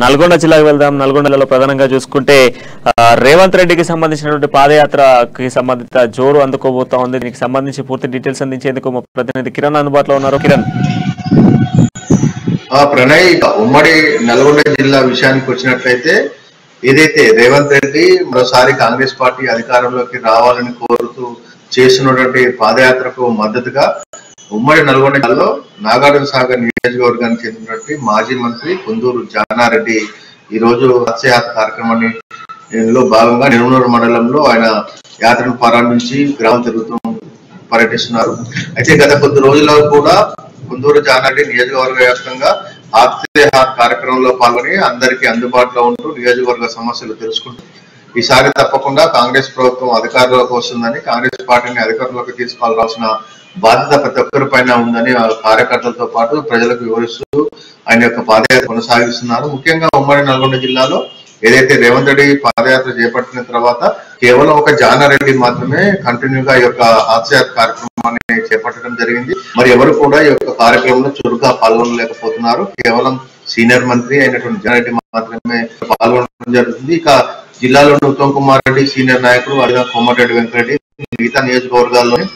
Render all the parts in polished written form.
నల్గొండ జిల్లాకు వెళ్దాం. నల్గొండలో ప్రధానంగా చూసుకుంటే రేవంత్ రెడ్డికి సంబంధించినటువంటి పాదయాత్రకి సంబంధిత జోరు అందుకోబోతా ఉంది. దీనికి సంబంధించి పూర్తి డీటెయిల్స్ అందించేందుకు మా ప్రతినిధి కిరణ్ అందుబాటులో ఉన్నారు. కిరణ్. ప్రణయ్, ఉమ్మడి నల్గొండ జిల్లా విషయానికి వచ్చినట్లయితే ఏదైతే రేవంత్ రెడ్డి మరోసారి కాంగ్రెస్ పార్టీ అధికారంలోకి రావాలని కోరుతూ చేస్తున్నటువంటి పాదయాత్రకు మద్దతుగా ఉమ్మడి నల్గొండ జిల్లాలో నాగార్జున సాగర్ నియోజకవర్గానికి చెందినటువంటి మాజీ మంత్రి కుందూరు జానారెడ్డి ఈ రోజు రథయాత్ర కార్యక్రమాన్ని భాగంగా నిర్మూలూరు మండలంలో ఆయన యాత్రను ప్రారంభించి గ్రామం తిరుగుతూ పర్యటిస్తున్నారు. అయితే గత కొద్ది రోజుల్లో కూడా కుందూరు జానారెడ్డి నియోజకవర్గ వ్యాప్తంగా హాత్ కార్యక్రమంలో పాల్గొని అందరికీ అందుబాటులో ఉంటూ నియోజకవర్గ సమస్యలు తెలుసుకుంటూ ఈసారి తప్పకుండా కాంగ్రెస్ ప్రభుత్వం అధికారంలోకి వస్తుందని, కాంగ్రెస్ పార్టీని అధికారంలోకి తీసుకోవాల్సిన బాధ్యత ప్రతి ఒక్కరి పైన ఉందని కార్యకర్తలతో పాటు ప్రజలకు వివరిస్తూ ఆయన యొక్క పాదయాత్ర కొనసాగిస్తున్నారు. ముఖ్యంగా ఉమ్మడి నల్గొండ జిల్లాలో ఏదైతే రేవంత్ రెడ్డి పాదయాత్ర చేపట్టిన తర్వాత కేవలం ఒక జానారెడ్డి మాత్రమే కంటిన్యూగా ఈ యొక్క హాస్యాత్ర కార్యక్రమాన్ని చేపట్టడం జరిగింది. మరి ఎవరు కూడా ఈ యొక్క కార్యక్రమంలో చురుగ్గా పాల్గొనలేకపోతున్నారు. కేవలం సీనియర్ మంత్రి అయినటువంటి జానారెడ్డి మాత్రమే పాల్గొనడం జరుగుతుంది. ఇక జిల్లాలోని ఉత్తమ్ కుమార్ రెడ్డి సీనియర్ నాయకుడు, అడిగిన కోమటిరెడ్డి వెంకరెడ్డి మిగతా నియోజకవర్గాల్లోని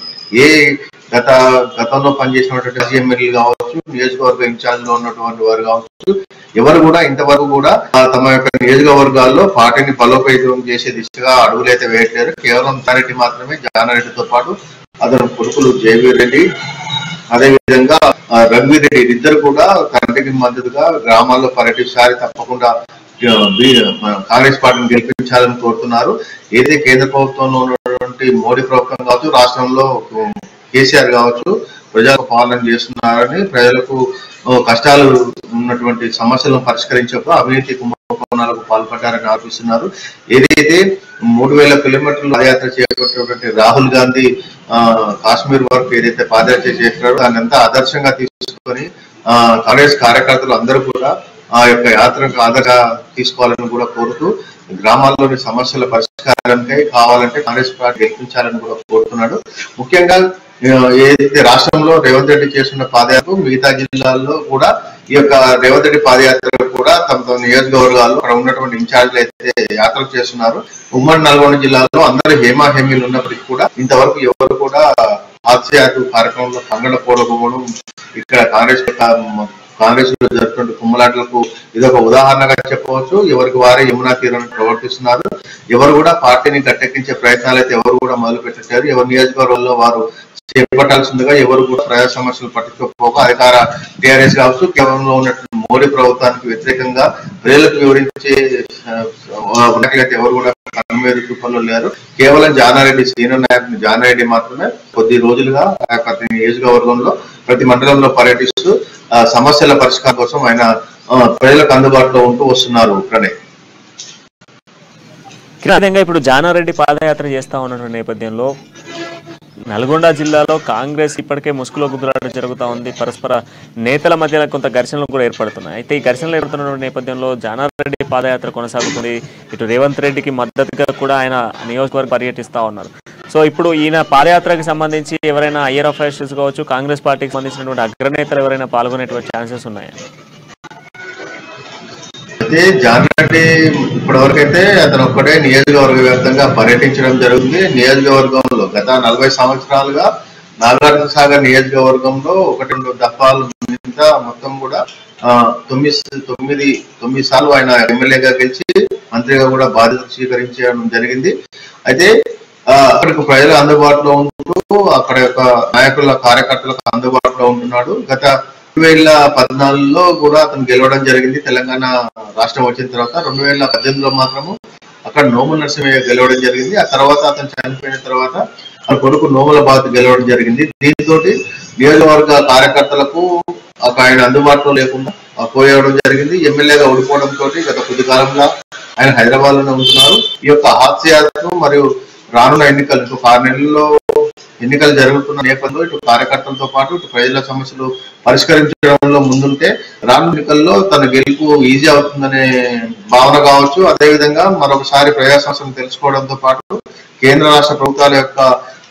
గతంలో పనిచేసినటువంటి ఎమ్మెల్యేలు కావచ్చు, నియోజకవర్గ ఇన్ఛార్జ్ లో ఉన్నటువంటి వారు కావచ్చు, ఎవరు కూడా ఇంతవరకు కూడా తమ యొక్క నియోజకవర్గాల్లో పార్టీని బలోపేతం చేసే దిశగా అడుగులైతే వేయట్లేరు. కేవలం జానారెడ్డి మాత్రమే, జానారెడ్డితో పాటు అతని కొడుకులు జయవీర్ రెడ్డి, అదేవిధంగా రఘువీర్ రెడ్డి ఇద్దరు కూడా తండ్రికి మద్దతుగా గ్రామాల్లో పర్యటించాలి, తప్పకుండా కాంగ్రెస్ పార్టీని గెలిపించాలని కోరుతున్నారు. ఏదైతే కేంద్ర ప్రభుత్వంలో ఉన్నటువంటి మోడీ ప్రభుత్వం కావచ్చు, రాష్ట్రంలో కేసీఆర్ కావచ్చు ప్రజలకు పాలన చేస్తున్నారని, ప్రజలకు కష్టాలు ఉన్నటువంటి సమస్యలను పరిష్కరించక అవినీతి కుంభకోణాలకు పాల్పడ్డారని ఆరోపిస్తున్నారు. ఏదైతే 3000 కిలోమీటర్లు పాదయాత్ర చేపట్టినటువంటి రాహుల్ గాంధీ కాశ్మీర్ వరకు ఏదైతే పాదయాత్ర చేస్తున్నారో దాన్ని అంతా ఆదర్శంగా తీసుకొని కాంగ్రెస్ కార్యకర్తలు అందరూ కూడా ఆ యొక్క యాత్రకు ఆదరణ తీసుకోవాలని కూడా కోరుతూ గ్రామాల్లోని సమస్యల పరిష్కారానికై కావాలంటే కాంగ్రెస్ పార్టీ గెలిపించాలని కూడా కోరుతున్నాడు. ముఖ్యంగా ఏదైతే రాష్ట్రంలో రేవంత్ రెడ్డి చేస్తున్న పాదయాత్ర మిగతా జిల్లాల్లో కూడా ఈ యొక్క రేవంత్ రెడ్డి పాదయాత్ర కూడా తమ నియోజకవర్గాల్లో అక్కడ ఉన్నటువంటి ఇన్ఛార్జ్లు అయితే యాత్ర చేస్తున్నారు. ఉమ్మడి నల్గొండ జిల్లాలో అందరూ హేమీలు ఉన్నప్పటికీ కూడా ఇంతవరకు ఎవరు కూడా హాస్యాత్ర కార్యక్రమంలో పగలపోవడం ఇక్కడ కాంగ్రెస్ లో జరుగుతున్న కుమ్మలాటలకు ఇదొక ఉదాహరణగా చెప్పవచ్చు. ఎవరికి వారే యమునా తీరాన్ని ప్రవర్తిస్తున్నారు. ఎవరు కూడా పార్టీని గట్టెక్కించే ప్రయత్నాలు అయితే ఎవరు కూడా మొదలు పెట్టారు. ఎవరి నియోజకవర్గంలో వారు చేపట్టాల్సిందిగా ఎవరు కూడా ప్రజా సమస్యలు పట్టించుకోకపోగా అధికార టీఆర్ఎస్ కావచ్చు, కేంద్రంలో ఉన్నటువంటి మోడీ ప్రభుత్వానికి వ్యతిరేకంగా ప్రజలకు వివరించే అయితే ఎవరు కూడా కన్ను రూపంలో లేరు. కేవలం జానారెడ్డి సీనియర్ నాయకుడు జానారెడ్డి మాత్రమే కొద్ది రోజులుగా ప్రతి నియోజకవర్గంలో ప్రతి మండలంలో పర్యటిస్తూ సమస్యల పరిష్కారం కోసం ఆయన ప్రజలకు అందుబాటులో ఉంటూ వస్తున్నారు. ప్రణయ్, ఇప్పుడు జానారెడ్డి పాదయాత్ర చేస్తా ఉన్నటువంటి నేపథ్యంలో నల్గొండ జిల్లాలో కాంగ్రెస్ ఇప్పటికే ముసుగులో గుద్దులాట జరుగుతూ ఉంది. పరస్పర నేతల మధ్య కొంత ఘర్షణలు కూడా ఏర్పడుతున్నాయి. అయితే ఈ ఘర్షణలు ఏర్పడుతున్న నేపథ్యంలో జానారెడ్డి పాదయాత్ర కొనసాగుతుంది. ఇటు రేవంత్ రెడ్డికి మద్దతుగా కూడా ఆయన నియోజకవర్గం పర్యటిస్తూ ఉన్నారు. సో ఇప్పుడు ఈయన పాదయాత్రకి సంబంధించి ఎవరైనా హైయర్ అఫీషియల్స్ కావచ్చు, కాంగ్రెస్ పార్టీకి సంబంధించినటువంటి అగ్రనేతలు ఎవరైనా పాల్గొనేటువంటి ఛాన్సెస్ ఉన్నాయా? అయితే జానారెడ్డి ఇప్పటి అయితే అతను ఒక్కడే నియోజకవర్గ వ్యాప్తంగా పర్యటించడం జరుగుతుంది. నియోజకవర్గంలో గత 40 సంవత్సరాలుగా నాగార్జున సాగర్ నియోజకవర్గంలో 1-2 దఫాలు మొత్తం కూడా 9 సార్లు ఆయన ఎమ్మెల్యేగా గెలిచి మంత్రిగా కూడా బాధ్యత స్వీకరించడం జరిగింది. అయితే అక్కడికి ప్రజలు అందుబాటులో ఉంటూ అక్కడ యొక్క నాయకుల కార్యకర్తలకు అందుబాటులో ఉంటున్నాడు. గత 2014లో కూడా అతను గెలవడం జరిగింది. తెలంగాణ రాష్ట్రం వచ్చిన తర్వాత 2018లో మాత్రము అక్కడ నోముల నరసింహయ్య గెలవడం జరిగింది. ఆ తర్వాత అతను చనిపోయిన తర్వాత ఆ కొడుకు నోముల బాధ గెలవడం జరిగింది. దీంతో నియోజకవర్గ కార్యకర్తలకు ఆయన అందుబాటులో లేకుండా పోయడం జరిగింది. ఎమ్మెల్యేగా ఓడిపోవడంతో గత కొద్ది కాలంగా ఆయన హైదరాబాద్ లోనే ఉంటున్నారు. ఈ యొక్క హాస్యాత్రను మరియు రానున్న ఎన్నికలు 6 నెలల్లో ఎన్నికలు జరుగుతున్న నేపథ్యంలో ఇటు కార్యకర్తలతో పాటు ఇటు ప్రజల సమస్యలు పరిష్కరించడంలో ముందుంటే రానున్న ఎన్నికల్లో తన గెలుపు ఈజీ అవుతుందనే భావన కావచ్చు. అదేవిధంగా మరొకసారి ప్రజా సమస్యలను తెలుసుకోవడంతో పాటు కేంద్ర రాష్ట్ర ప్రభుత్వాల యొక్క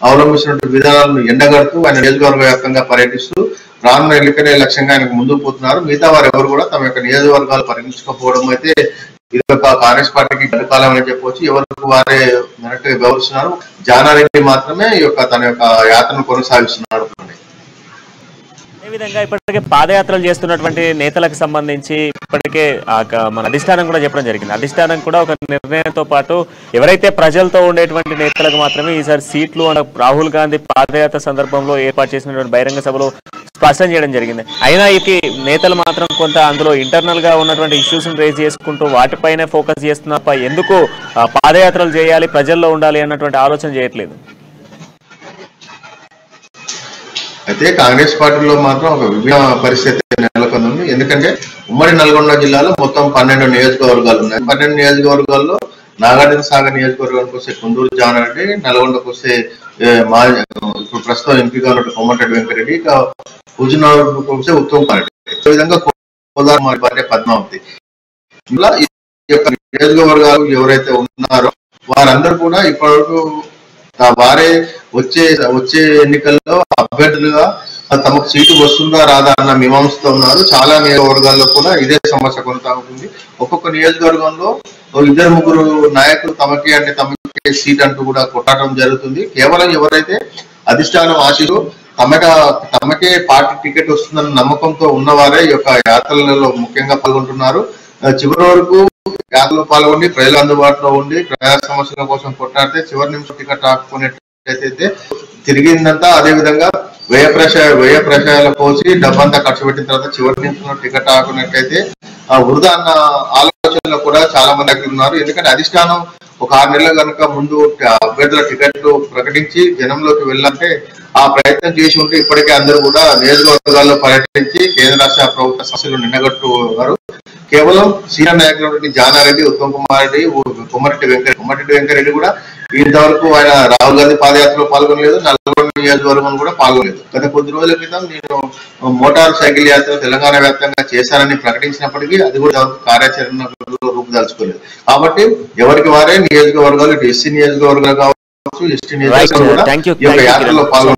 అవలంబించినటువంటి విధానాలను ఎండగడుతూ ఆయన నియోజకవర్గ వ్యాప్తంగా పర్యటిస్తూ రానున్న ఎన్నికలే లక్ష్యంగా ఆయనకు ముందుకు పోతున్నారు. మిగతా వారు ఎవరు కూడా తమ యొక్క నియోజకవర్గాలు పరిగణించకపోవడం అయితే ఇది ఒక కాంగ్రెస్ పార్టీకి గడ్డకాలం అని చెప్పవచ్చు. ఎవరికి వారే మెరటుగా వ్యవహరిస్తున్నారు. జానారెడ్డి మాత్రమే ఈ యొక్క తన యొక్క యాత్రను కొనసాగిస్తున్నారు. అదేవిధంగా ఇప్పటికే పాదయాత్రలు చేస్తున్నటువంటి నేతలకు సంబంధించి ఇప్పటికే మన అధిష్టానం కూడా చెప్పడం జరిగింది. అధిష్టానం కూడా ఒక నిర్ణయంతో పాటు ఎవరైతే ప్రజలతో ఉండేటువంటి నేతలకు మాత్రమే ఈసారి సీట్లు రాహుల్ గాంధీ పాదయాత్ర సందర్భంలో ఏర్పాటు చేసినటువంటి బహిరంగ సభలో స్పష్టం చేయడం జరిగింది. అయినా ఈ నేతలు మాత్రం కొంత అందులో ఇంటర్నల్ గా ఉన్నటువంటి ఇష్యూస్ రేజ్ చేసుకుంటూ వాటిపైనే ఫోకస్ చేస్తున్నప్ప ఎందుకు పాదయాత్రలు చేయాలి, ప్రజల్లో ఉండాలి అన్నటువంటి ఆలోచన చేయట్లేదు. అయితే కాంగ్రెస్ పార్టీలో మాత్రం ఒక విభిన్న పరిస్థితి నెలకొంది. ఎందుకంటే ఉమ్మడి నల్గొండ జిల్లాలో మొత్తం 12 నియోజకవర్గాలు ఉన్నాయి. 12 నియోజకవర్గాల్లో నాగార్జున సాగర్ నియోజకవర్గానికి వస్తే కుందూరు జానారెడ్డి, నల్గొండకు వస్తే ఇప్పుడు ప్రస్తుతం ఎంపీగా ఉన్న కోమటిరెడ్డి వెంకరెడ్డి, హుజూర్నగర్కు వస్తే ఉత్తమ్ కుమార్ రెడ్డి, అదేవిధంగా కోదాడ భార్య పద్మావతి. ఇలా ఈ యొక్క నియోజకవర్గాలు ఎవరైతే ఉన్నారో వారందరూ కూడా ఇప్పటివరకు వారే వచ్చే ఎన్నికల్లో అభ్యర్థులుగా తమకు సీటు వస్తుందా రాదా అన్న మీమాంసతో ఉన్నారు. చాలా నియోజకవర్గాల్లో కూడా ఇదే సమస్య కొనసాగుతుంది. ఒక్కొక్క నియోజకవర్గంలో 2-3 నాయకులు తమకే సీట్ అంటూ కూడా కొట్టడం జరుగుతుంది. కేవలం ఎవరైతే అధిష్టానం ఆశిస్తూ తమకే పార్టీ టికెట్ వస్తుందన్న నమ్మకంతో ఉన్నవారే ఈ యొక్క యాత్రలలో ముఖ్యంగా పాల్గొంటున్నారు. చివరి వరకు యాత్రలో పాల్గొండి ప్రజల అందుబాటులో ఉండి ప్రజా సమస్యల కోసం కొట్టాడితే చివరి నిమిషం టికెట్ రాకునేటైతే తిరిగిందంతా అదే విధంగా వ్యయ ప్రచారాల కోసి డబ్బంతా ఖర్చు పెట్టిన తర్వాత చివరి నిమిషంలో టికెట్ రాకున్నట్టయితే వృధా అన్న ఆలోచనలో కూడా చాలా మంది ఉన్నారు. ఎందుకంటే అధిష్టానం ఒక 6 నెలల కనుక ముందు అభ్యర్థుల టికెట్లు ప్రకటించి జనంలోకి వెళ్ళాలంటే ఆ ప్రయత్నం చేసి ఉంటే ఇప్పటికే అందరూ కూడా నియోజకవర్గాల్లో పర్యటించి కేంద్ర రాష్ట్ర ప్రభుత్వ సమస్యలు నిన్నగట్టువారు. కేవలం సీనియర్ నాయకులు జానారెడ్డి, ఉత్తమ్ కుమార్ రెడ్డి, కోమటిరెడ్డి వెంకరెడ్డి కూడా ఇంతవరకు ఆయన రాహుల్ గాంధీ పాదయాత్రలో పాల్గొనలేదు. నల్గొండ నియోజకవర్గం కూడా పాల్గొనలేదు. గత కొద్ది రోజుల క్రితం నేను మోటార్ సైకిల్ యాత్ర తెలంగాణ వ్యాప్తంగా చేశానని ప్రకటించినప్పటికీ అది కూడా కార్యాచరణ రూపుదాల్చుకోలేదు. కాబట్టి ఎవరికి వారే నియోజకవర్గాలు ఎస్సీ నియోజకవర్గాలు కావచ్చు, ఎస్టీ నియోజకవర్గాలు కూడా ఈ యొక్క యాత్రలో పాల్గొన్నారు.